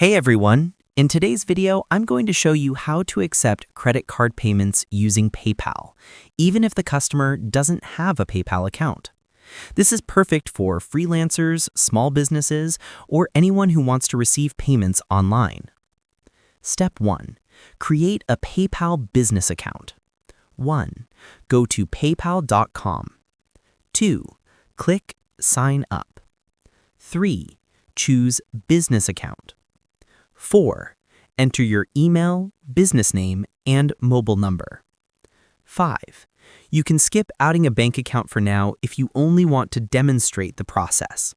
Hey everyone! In today's video, I'm going to show you how to accept credit card payments using PayPal, even if the customer doesn't have a PayPal account. This is perfect for freelancers, small businesses, or anyone who wants to receive payments online. Step 1. Create a PayPal business account. 1. Go to paypal.com. 2. Click Sign Up. 3. Choose Business Account. 4. Enter your email, business name, and mobile number. 5. You can skip adding a bank account for now if you only want to demonstrate the process.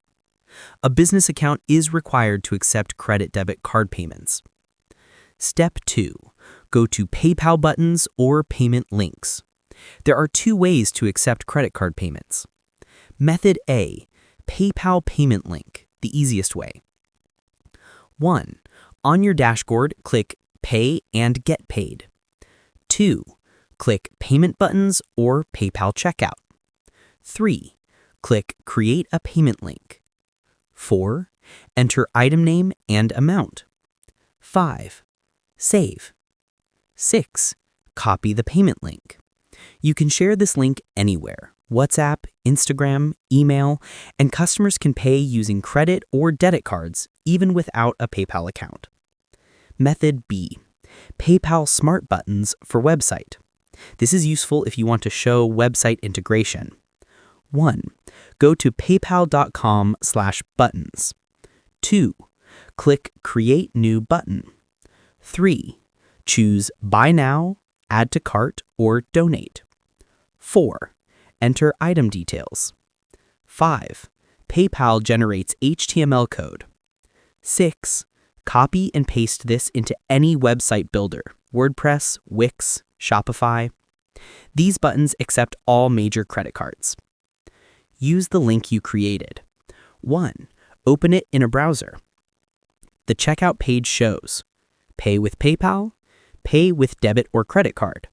A business account is required to accept credit-debit card payments. Step 2. Go to PayPal buttons or payment links. There are 2 ways to accept credit card payments. Method A. PayPal payment link, the easiest way. 1. On your dashboard, click Pay and Get Paid. 2. Click Payment buttons or PayPal Checkout. 3. Click Create a Payment Link. 4. Enter item name and amount. 5. Save. 6. Copy the payment link. You can share this link anywhere: WhatsApp, Instagram, email, and customers can pay using credit or debit cards even without a PayPal account. Method B. PayPal Smart Buttons for website. This is useful if you want to show website integration. 1. Go to paypal.com/buttons. 2. Click Create New Button. 3. Choose Buy Now, Add to Cart, or Donate. 4. Enter item details. 5. PayPal generates HTML code. 6. Copy and paste this into any website builder: WordPress, Wix, Shopify. These buttons accept all major credit cards. Use the link you created. 1. Open it in a browser. The checkout page shows Pay with PayPal, Pay with debit or credit card.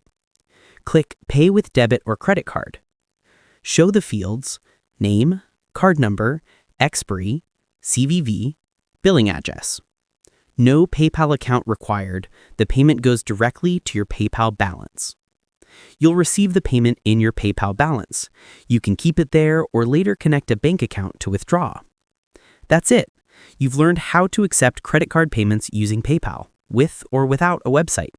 Click Pay with debit or credit card. Show the fields Name, Card Number, Expiry, CVV, Billing Address. No PayPal account required. The payment goes directly to your PayPal balance. You'll receive the payment in your PayPal balance. You can keep it there or later connect a bank account to withdraw. That's it. You've learned how to accept credit card payments using PayPal, with or without a website.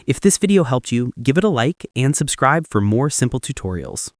If this video helped you, give it a like and subscribe for more simple tutorials.